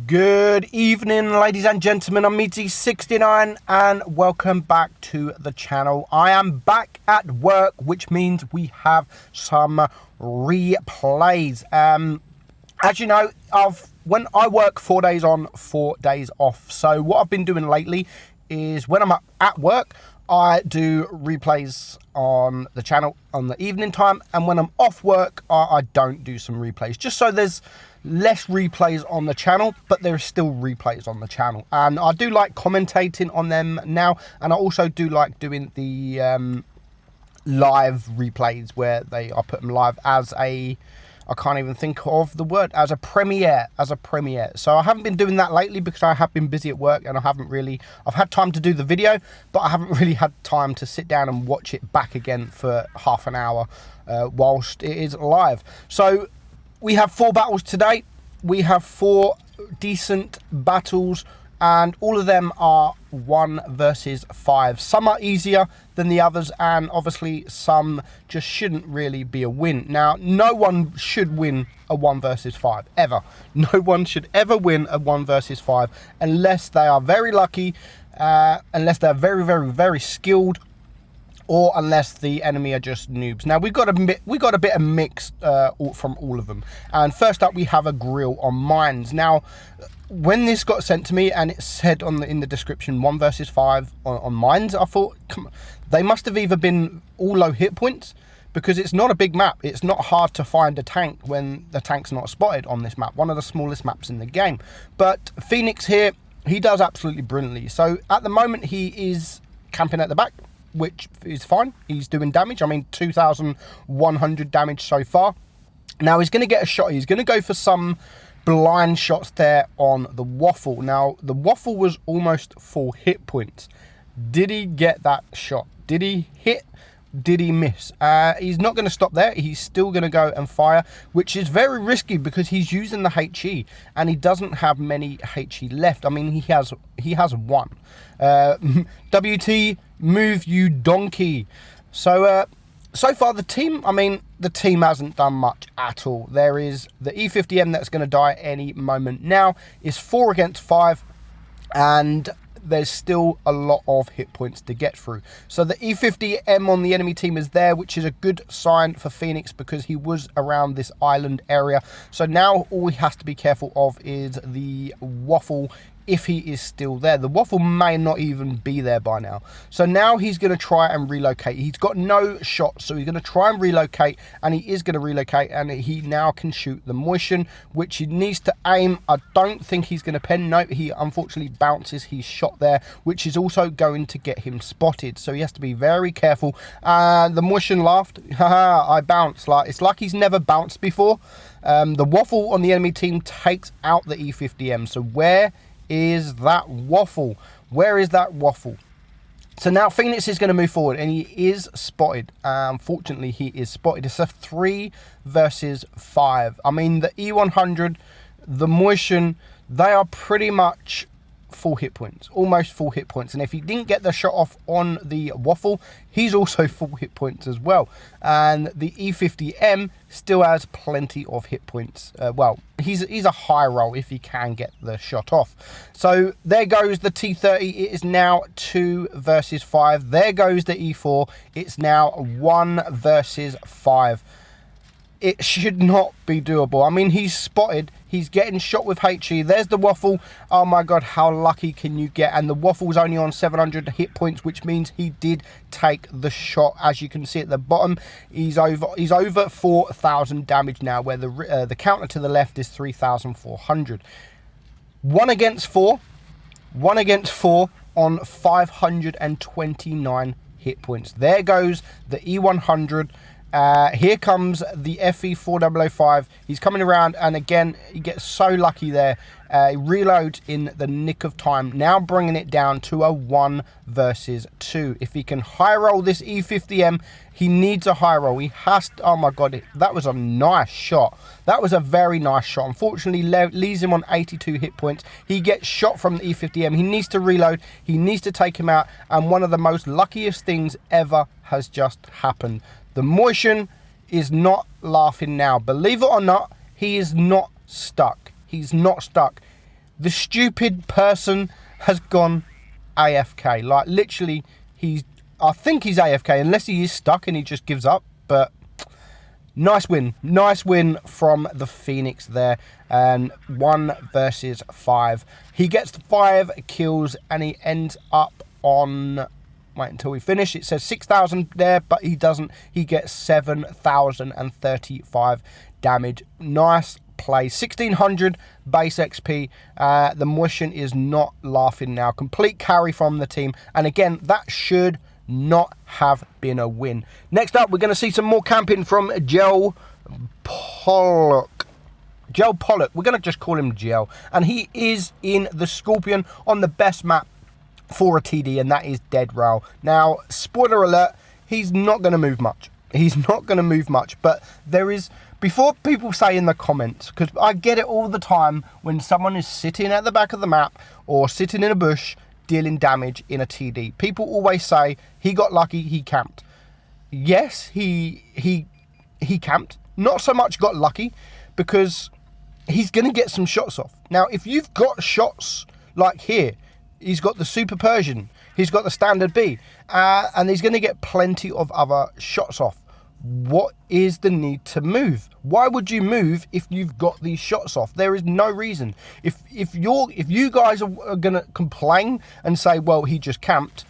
Good evening, ladies and gentlemen. I'm Meadsy69 and welcome back to the channel. I am back at work, which means we have some replays. As you know, when I work 4 days on, 4 days off. So what I've been doing lately is when I'm at work, I do replays on the channel on the evening time, and when I'm off work, I don't do some replays, just so there's less replays on the channel, but there are still replays on the channel. And I do like commentating on them now, and I also do like doing the live replays where I put them live as a, I can't even think of the word, as a premiere. So I haven't been doing that lately because I have been busy at work, and I've had time to do the video, but I haven't really had time to sit down and watch it back again for half an hour whilst it is live. So we have 4 battles today. We have 4 decent battles, and all of them are 1 versus 5. Some are easier than the others, and obviously some just shouldn't really be a win. Now, no one should win a 1 versus 5 ever. No one should ever win a 1 versus 5 unless they are very lucky, unless they're very, very, very skilled, or unless the enemy are just noobs. Now we got a bit of mix from all of them. And first up, we have a Grillor on mines. Now, when this got sent to me and it said in the description 1 versus 5 on mines, I thought, come on, they must have either been all low hit points, because it's not a big map. It's not hard to find a tank when the tank's not spotted on this map. One of the smallest maps in the game. But Phoenix here, he does absolutely brilliantly. So at the moment, he is camping at the back, which is fine. He's doing damage. I mean, 2,100 damage so far. Now he's going to get a shot. He's going to go for some blind shots there on the waffle. Now the waffle was almost full hit points. Did he get that shot? Did he hit? Did he miss? He's not going to stop there. He's still going to go and fire, which is very risky because he's using the HE and he doesn't have many HE left. I mean, he has 1. WT, move you donkey. So so far the team hasn't done much at all. There is the E50M that's going to die any moment now. Is 4 against 5, and there's still a lot of hit points to get through. So the E50M on the enemy team is there, which is a good sign for Phoenix because he was around this island area. So now all he has to be careful of is the waffle, if he is still there. The waffle may not even be there by now. So now he's going to try and relocate. He's got no shot, so he's going to try and relocate, and he is going to relocate, and he now can shoot the motion, which he needs to aim. I don't think he's going to pen. No, he unfortunately bounces his shot there, which is also going to get him spotted. So he has to be very careful. The motion laughed. Haha, I bounced. It's like he's never bounced before. The waffle on the enemy team takes out the E50M. So where is that waffle? Where is that waffle? So now Phoenix is going to move forward, and he is spotted. Unfortunately, he is spotted. It's a 3 versus 5. I mean, the E100, the motion, they are pretty much full hit points, almost full hit points. And if he didn't get the shot off on the waffle, he's also full hit points as well. And the E50M still has plenty of hit points. Well, he's a high roll if he can get the shot off. So there goes the T30. It is now 2 versus 5. There goes the E4. It's now 1 versus 5. It should not be doable. I mean, he's spotted. He's getting shot with HE. There's the waffle. Oh my God, how lucky can you get? And the waffle's only on 700 hit points, which means he did take the shot. As you can see at the bottom, he's over 4,000 damage now, where the counter to the left is 3,400. 1 against 4. 1 against 4 on 529 hit points. There goes the E100. Here comes the FE4005. He's coming around, and again, he gets so lucky there. Reload in the nick of time, now bringing it down to a 1 versus 2. If he can high roll this E50M, he needs a high roll. He has to, oh my God, that was a nice shot. That was a very nice shot. Unfortunately, leaves him on 82 hit points. He gets shot from the E50M. He needs to reload. He needs to take him out, and one of the most luckiest things ever has just happened. The motion is not laughing now. Believe it or not, he is not stuck. He's not stuck. The stupid person has gone AFK. Like, literally, I think he's AFK, unless he is stuck and he just gives up. But nice win. Nice win from the Phoenix there. And 1 versus 5. He gets 5 kills and he ends up on... Wait until we finish. It says 6,000 there, but he doesn't. He gets 7,035 damage. Nice play. 1,600 base XP. The Motion is not laughing now. Complete carry from the team. And again, that should not have been a win. Next up, we're going to see some more camping from Gel Pollock. Gel Pollock. We're going to just call him Gel. And he is in the Scorpion on the best map for a TD, and that is Dead Rail. Now, spoiler alert, he's not going to move much. He's not going to move much, but there is, before people say in the comments, because I get it all the time when someone is sitting at the back of the map or sitting in a bush dealing damage in a TD. People always say, he got lucky, he camped. Yes, he camped. Not so much got lucky, because he's going to get some shots off. Now, if you've got shots like here, he's got the Super Persian, he's got the Standard B, and he's going to get plenty of other shots off. What is the need to move? Why would you move if you've got these shots off? There is no reason. If you guys are going to complain and say, well, he just camped,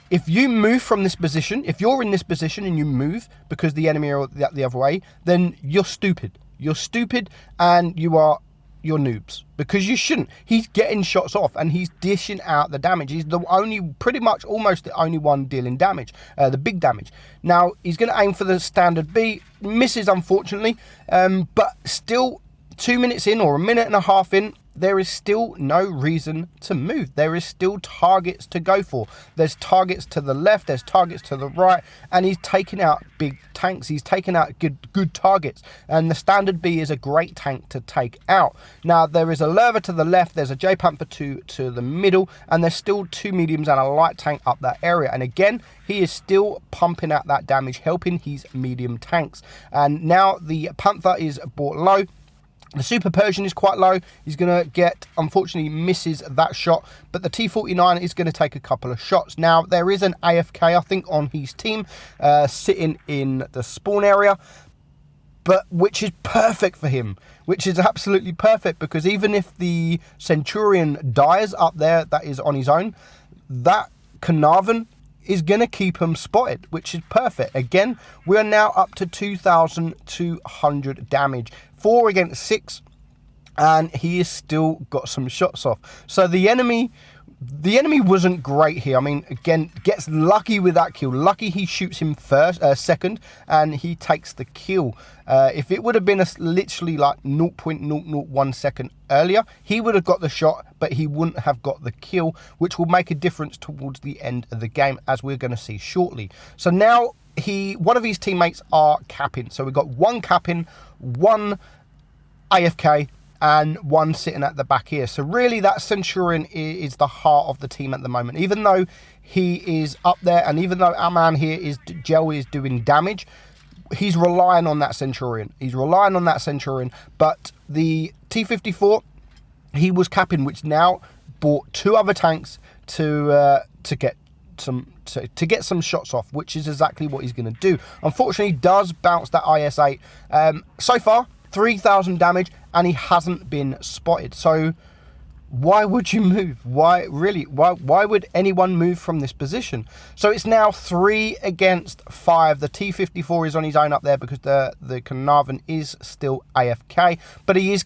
if you move from this position, if you're in this position and you move because the enemy are the other way, then you're stupid. You're stupid, and you're noobs, because you shouldn't. He's getting shots off and he's dishing out the damage. He's the only, pretty much almost the only one dealing damage, the big damage. Now, he's going to aim for the Standard B, misses unfortunately, but still 2 minutes in, or a minute and a half in, there is still no reason to move. There is still targets to go for. There's targets to the left, there's targets to the right, and he's taking out big tanks. He's taking out good targets, and the Standard B is a great tank to take out. Now, there is a Lerva to the left, there's a J Panther to the middle, and there's still 2 mediums and a light tank up that area. And again, he is still pumping out that damage, helping his medium tanks. And now the Panther is brought low. The Super Persian is quite low. He's going to get, unfortunately, misses that shot. But the T-49 is going to take a couple of shots. Now, there is an AFK, I think, on his team, sitting in the spawn area, but which is perfect for him. Which is absolutely perfect, because even if the Centurion dies up there, that is on his own, that Carnarvon is going to keep him spotted, which is perfect. Again, we are now up to 2,200 damage. 4 against 6, and he has still got some shots off. So the enemy wasn't great here. I mean, again, gets lucky with that kill. Lucky he shoots him second, and he takes the kill. If it would have been literally like 0.001 second earlier, he would have got the shot, but he wouldn't have got the kill, which will make a difference towards the end of the game, as we're going to see shortly. So now one of his teammates are capping. So we've got 1 capping, 1 AFK, and 1 sitting at the back here. So really, that Centurion is the heart of the team at the moment. Even though he is up there, and even though our man here Gel is doing damage, he's relying on that Centurion. He's relying on that Centurion. But the T-54, he was capping, which now bought 2 other tanks to get some shots off, which is exactly what he's going to do. Unfortunately, he does bounce that IS-8. So far, 3,000 damage, and he hasn't been spotted. So why would you move? Why would anyone move from this position? So it's now 3 against 5. The T-54 is on his own up there because the Carnarvon is still AFK, but he is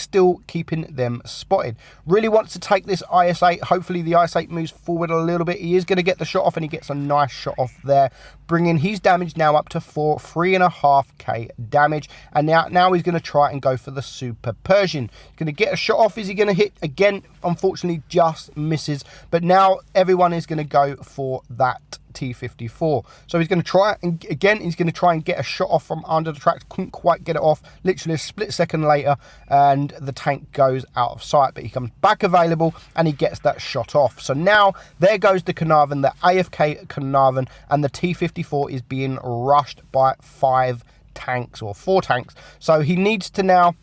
still keeping them spotted. Really wants to take this IS-8. Hopefully the IS-8 moves forward a little bit. He is going to get the shot off, and he gets a nice shot off there, bringing his damage now up to 3.5k damage. And now he's going to try and go for the Super Persian. He's going to get a shot off. Is he going to hit? Again, unfortunately, just misses. But now everyone is going to go for that T-54. So he's going to try, and again, he's going to try and get a shot off from under the tracks. Couldn't quite get it off. Literally a split second later, and the tank goes out of sight. But he comes back available, and he gets that shot off. So now there goes the Carnarvon, the AFK Carnarvon, and the T-54 is being rushed by 5 tanks, or 4 tanks. So he needs to now,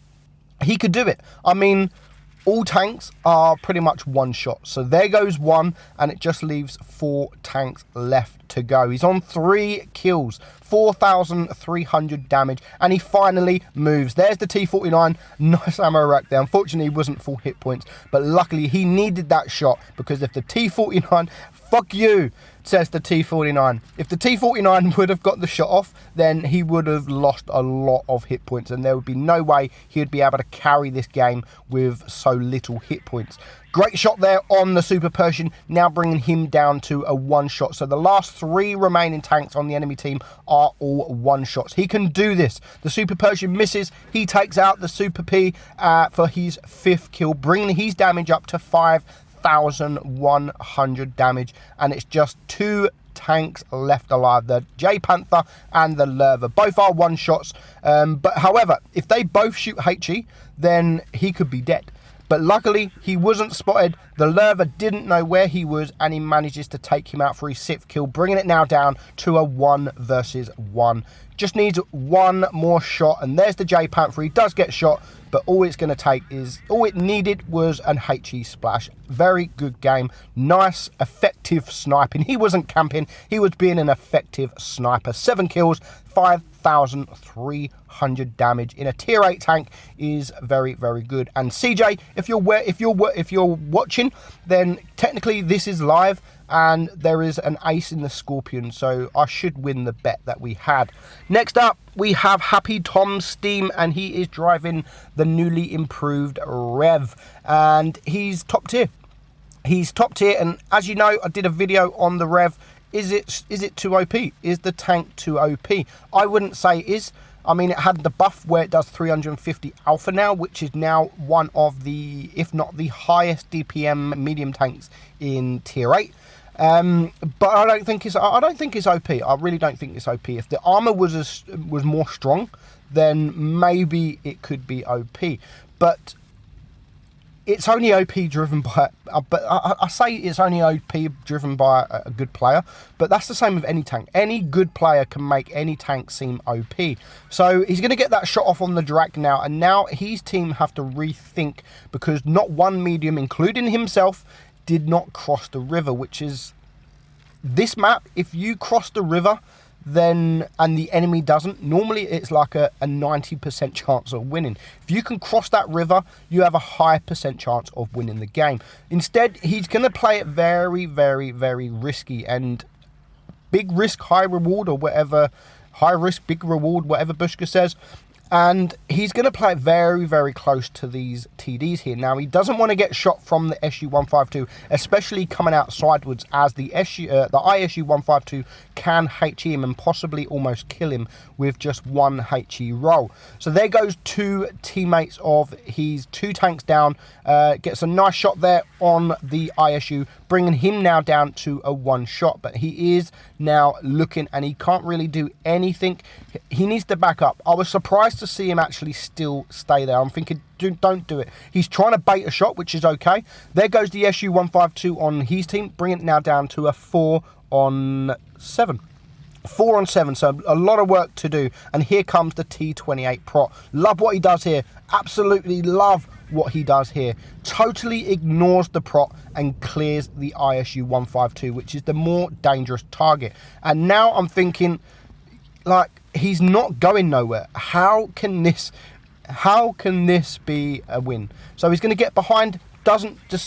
he could do it. I mean, all tanks are pretty much one shot. So there goes one, and it just leaves 4 tanks left to go. He's on 3 kills, 4,300 damage, and he finally moves. There's the T49. Nice ammo rack there. Unfortunately, he wasn't full hit points, but luckily he needed that shot, because if the T49, fuck you, says the T49. If the T49 would have got the shot off, then he would have lost a lot of hit points, and there would be no way he would be able to carry this game with so little hit points. Great shot there on the Super Persian, now bringing him down to a 1-shot. So the last 3 remaining tanks on the enemy team are all 1-shots. He can do this. The Super Persian misses. He takes out the Super P for his 5th kill, bringing his damage up to 5,100 damage, and it's just 2 tanks left alive, the J Panther and the Lerva. Both are 1-shots, but however, if they both shoot HE, then he could be dead. But luckily, he wasn't spotted. The Lerva didn't know where he was, and he manages to take him out for his 6th kill, bringing it now down to a 1 versus 1. Just needs 1 more shot, and there's the J Panther. He does get shot, but all it's going to take is, all it needed was an HE splash. Very good game. Nice, effective sniping. He wasn't camping. He was being an effective sniper. 7 kills, 5,300 damage in a tier 8 tank is very, very good. And CJ, if you're watching, then technically this is live, and there is an ace in the Scorpion, so I should win the bet that we had. Next up, we have Happy Tom Steam, and he is driving the newly improved Rev, and he's top tier. He's top tier, and as you know, I did a video on the Rev. Is it too OP? Is the tank too OP? I wouldn't say it is. I mean, it had the buff where it does 350 alpha now, which is now one of the, if not the highest DPM medium tanks in tier 8. But I don't think it's OP. I really don't think it's OP. If the armor was more strong, then maybe it could be OP. But it's only OP driven by, I say it's only OP driven by a good player, but that's the same with any tank. Any good player can make any tank seem OP. So he's going to get that shot off on the Drac now, and now his team have to rethink, because not one medium, including himself, did not cross the river, which is this map. If you cross the river, then, and the enemy doesn't, normally it's like a 90% chance of winning. If you can cross that river, you have a high % chance of winning the game. Instead, he's going to play it very, very, very risky, and big risk, high reward, or whatever, high risk, big reward, whatever Bushka says. And he's going to play it very, very close to these TDs here. Now, he doesn't want to get shot from the SU-152, especially coming out sideways, as the ISU-152 can HE him and possibly almost kill him with just 1 HE roll. So there goes 2 teammates of his, 2 tanks down. Gets a nice shot there on the ISU, bringing him now down to a 1-shot. But he is now looking, and he can't really do anything. He needs to back up. I was surprised to see him actually still stay there. I'm thinking, don't do it. He's trying to bait a shot, which is okay. There goes the SU-152 on his team, bringing it now down to a 4-on-7. 4-on-7, so a lot of work to do. And here comes the T28 Prot. Love what he does here. Absolutely love what he does here. Totally ignores the Prot and clears the ISU-152, which is the more dangerous target. And now I'm thinking, like, he's not going nowhere. How can this be a win? So he's going to get behind,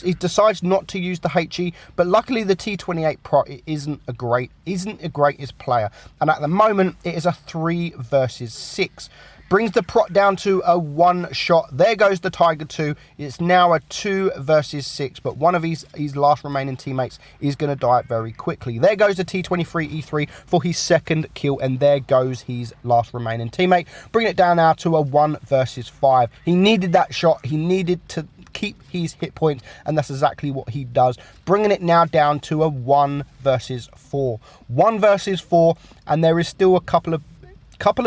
he decides not to use the HE, but luckily the T28 Prot isn't a greatest player, and at the moment it is a 3 versus 6. Brings the Prot down to a 1-shot. There goes the Tiger 2. It's now a 2 versus 6, but one of his last remaining teammates is going to die very quickly. There goes the T23E3 for his 2nd kill, and there goes his last remaining teammate. Bringing it down now to a 1 versus 5. He needed that shot. He needed to keep his hit points, and that's exactly what he does. Bringing it now down to a 1 versus 4. 1 versus 4, and there is still a couple of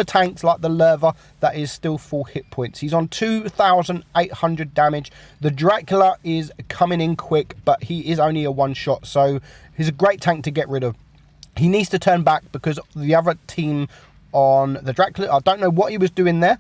tanks like the Lerva that is still full hit points. He's on 2,800 damage. The Dracula is coming in quick, but he is only a 1-shot, so he's a great tank to get rid of. He needs to turn back, because the other team on the Dracula, I don't know what he was doing there.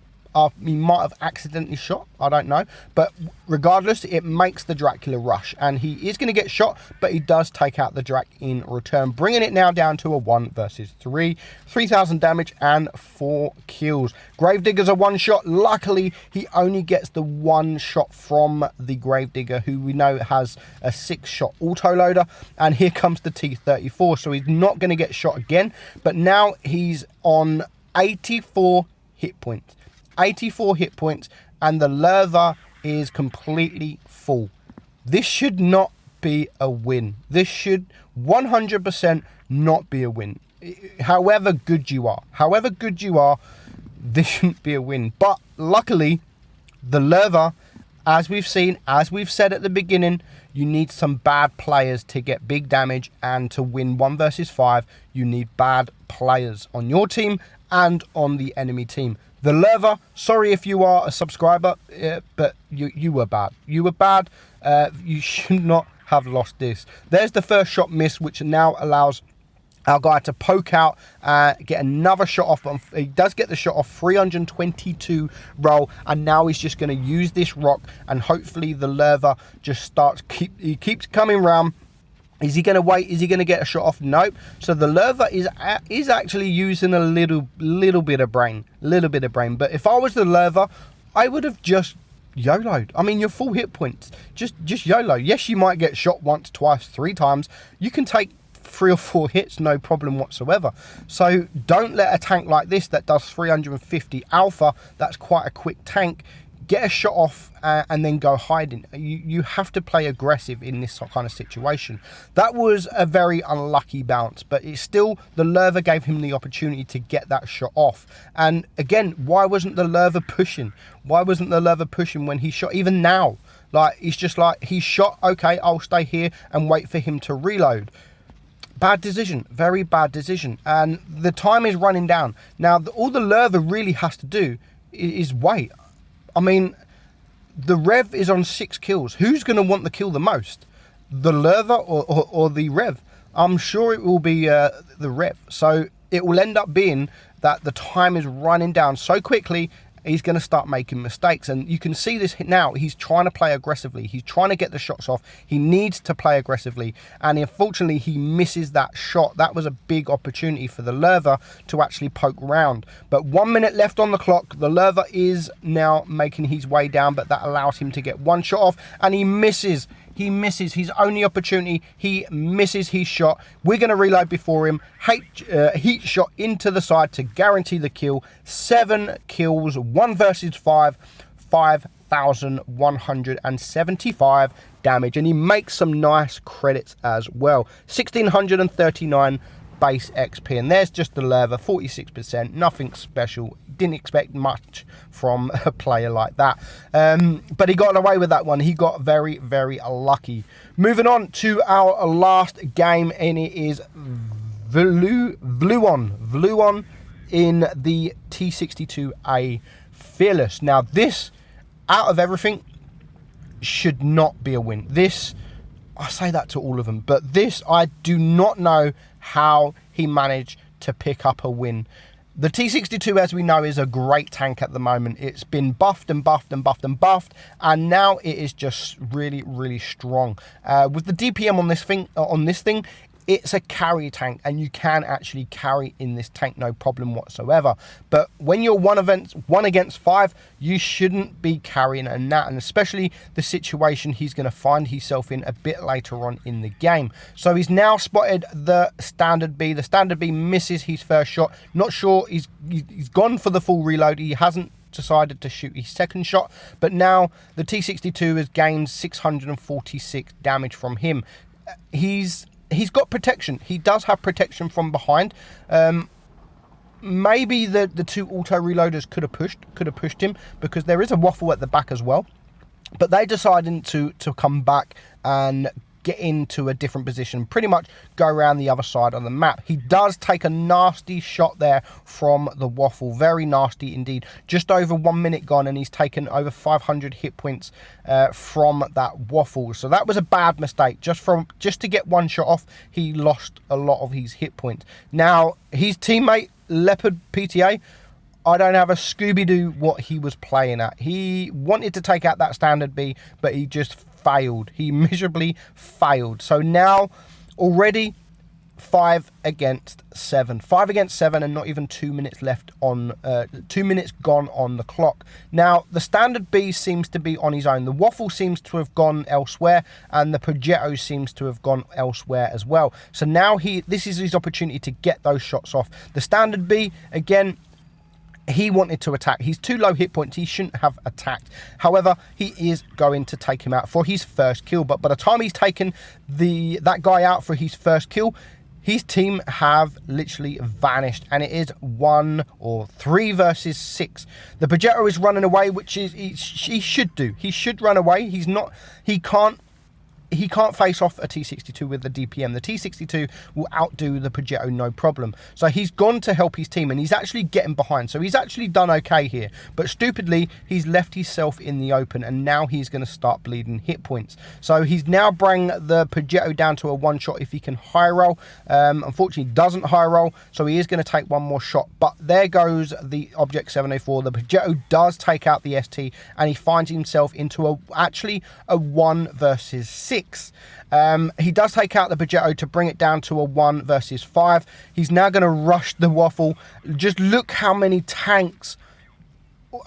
he might have accidentally shot, I don't know, but regardless, it makes the Dracula rush, and he is going to get shot, but he does take out the Drac in return, bringing it now down to a 1 versus 3, 3,000 damage and 4 kills. Gravedigger's a one shot. Luckily, he only gets the one shot from the Gravedigger, who we know has a 6-shot autoloader, and here comes the T-34, so he's not going to get shot again, but now he's on 84 hit points. 84 hit points, and the Lerva is completely full. This should not be a win. This should 100% not be a win. However good you are, this shouldn't be a win. But luckily, the Lerva, as we've seen, as we've said at the beginning, you need some bad players to get big damage, and to win 1 versus 5, you need bad players on your team and on the enemy team. The Lerva, sorry if you are a subscriber, but you were bad. You were bad. You should not have lost this. There's the first shot miss, which now allows our guy to poke out, get another shot off, but he does get the shot off, 322 roll, and now he's just going to use this rock, and hopefully the Lerva just starts, he keeps coming round. Is he going to wait? Is he going to get a shot off? Nope. So the Lerva is actually using a little bit of brain, but if I was the Lerva, I would have just YOLO'd. I mean, you're full hit points. Just YOLO. Yes, you might get shot once, twice, 3 times. You can take 3 or 4 hits, no problem whatsoever. So don't let a tank like this that does 350 alpha, that's quite a quick tank, get a shot off and then go hiding. You have to play aggressive in this kind of situation. That was a very unlucky bounce, but it's still, the Lerva gave him the opportunity to get that shot off. And again, why wasn't the Lerva pushing? Why wasn't the Lerva pushing when he shot? Even now, like, it's just like, he shot, okay, I'll stay here and wait for him to reload. Bad decision, very bad decision. And the time is running down. Now, all the Lerva really has to do is wait. I mean, the Rev is on 6 kills. Who's going to want the kill the most? The Lerva or the Rev? I'm sure it will be the Rev. So it will end up being that the time is running down so quickly, he's going to start making mistakes. And you can see this now. He's trying to play aggressively. He's trying to get the shots off. He needs to play aggressively. And unfortunately, he misses that shot. That was a big opportunity for the Lerva to actually poke round. But 1 minute left on the clock. The Lerva is now making his way down, but that allows him to get 1 shot off. And he misses. He misses his only opportunity. He misses his shot. We're going to reload before him. Heat shot into the side to guarantee the kill. 7 kills, 1 versus 5, 5,175 damage. And he makes some nice credits as well. 1,639 base XP. And there's just the Lerva, 46%. Nothing special. Didn't expect much from a player like that. But he got away with that one. He got very, very lucky. Moving on to our last game, and it is Vluon in the T62A Fearless. Now, this, out of everything, should not be a win. This, I say that to all of them, but this, I do not know how he managed to pick up a win. The T62, as we know, is a great tank at the moment. It's been buffed and buffed and buffed and buffed, and now it is just really, really strong. With the DPM on this thing, it's a carry tank, and you can actually carry in this tank, no problem whatsoever. But when you're 1 against 5, you shouldn't be carrying a nat, and especially the situation he's going to find himself in a bit later on in the game. So he's now spotted the standard B. The standard B misses his first shot. Not sure, he's gone for the full reload. He hasn't decided to shoot his second shot, but now the T62 has gained 646 damage from him. He's got protection. He does have protection from behind. Maybe the 2 auto reloaders could have pushed him, because there is a waffle at the back as well. But they decided to come back and get into a different position, pretty much go around the other side of the map. He does take a nasty shot there from the waffle, very nasty indeed. Just over 1 minute gone, and he's taken over 500 hit points from that waffle. So that was a bad mistake. Just to get 1 shot off, he lost a lot of his hit points. Now, his teammate Leopard PTA, I don't have a Scooby-Doo what he was playing at. He wanted to take out that standard B, but he just failed. He miserably failed. So now, already 5 against 7. 5 against 7 and not even 2 minutes left on, 2 minutes gone on the clock. Now, the standard B seems to be on his own. The waffle seems to have gone elsewhere, and the Progetto seems to have gone elsewhere as well. So now this is his opportunity to get those shots off. The standard B, again, he wanted to attack. He's too low hit points. He shouldn't have attacked. However, he is going to take him out for his first kill. But by the time he's taken that guy out for his first kill, his team have literally vanished, and it is 1 or 3 versus 6. The Progetto is running away, which is he should do. He should run away. He can't face off a T62 with the DPM. The T62 will outdo the Progetto no problem. So he's gone to help his team, and he's actually getting behind. So he's actually done okay here. But stupidly, he's left himself in the open, and now he's going to start bleeding hit points. So he's now bring the Progetto down to a 1-shot if he can high roll. Unfortunately, he doesn't high roll, so he is going to take one more shot. But there goes the Object 704. The Progetto does take out the ST, and he finds himself into actually a 1 versus 6. He does take out the Progetto to bring it down to a 1 versus 5. He's now going to rush the waffle. Just look how many tanks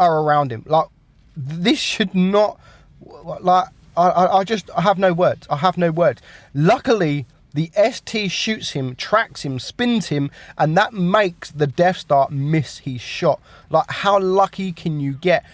are around him. Like, this should not, like, I have no words. I have no words. Luckily, the ST shoots him, tracks him, spins him, and that makes the Death Star miss his shot. Like, how lucky can you get?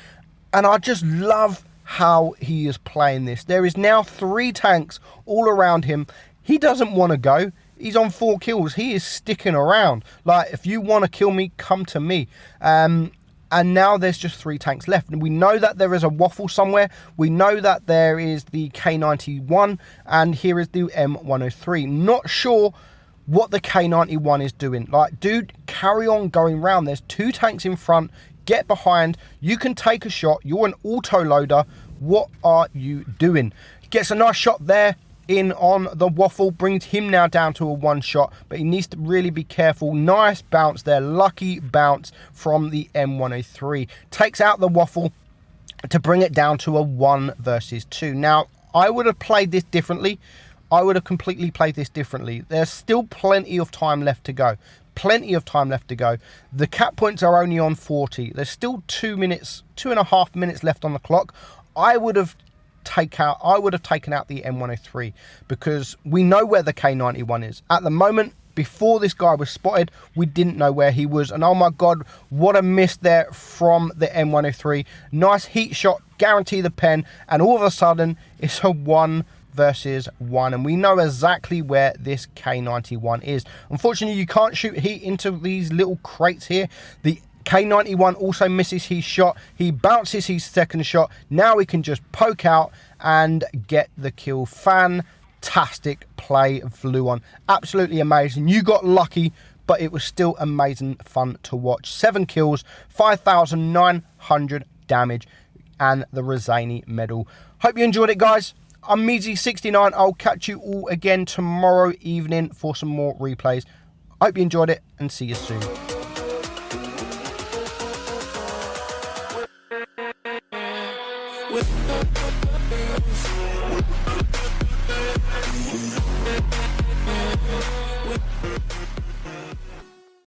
And I just love how he is playing this. There is now 3 tanks all around him. He doesn't want to go. He's on 4 kills. He is sticking around. Like, if you want to kill me, come to me. And now there's just 3 tanks left. And we know that there is a waffle somewhere. We know that there is the K91. And here is the M103. Not sure what the K91 is doing. Like, dude, carry on going round. There's 2 tanks in front. Get behind. You can take a shot. You're an auto-loader. What are you doing? Gets a nice shot there in on the waffle. Brings him now down to a 1-shot. But he needs to really be careful. Nice bounce there. Lucky bounce from the M103. Takes out the waffle to bring it down to a 1 versus 2. Now, I would have played this differently. I would have completely played this differently. There's still plenty of time left to go. Plenty of time left to go. The cap points are only on 40. There's still 2.5 minutes left on the clock. I would have taken out the M103 because we know where the K91 is. At the moment, before this guy was spotted, we didn't know where he was. And oh my God, what a miss there from the M103. Nice heat shot, guarantee the pen. And all of a sudden, it's a 1 versus 1, and we know exactly where this K91 is. Unfortunately, you can't shoot heat into these little crates here. The K91 also misses his shot. He bounces his second shot. Now he can just poke out and get the kill. Fantastic play, Fluon. Absolutely amazing. You got lucky, but it was still amazing fun to watch. 7 kills, 5,900 damage, and the Rosani medal. Hope you enjoyed it, guys. I'm Meadsy69. I'll catch you all again tomorrow evening for some more replays. Hope you enjoyed it, and see you soon.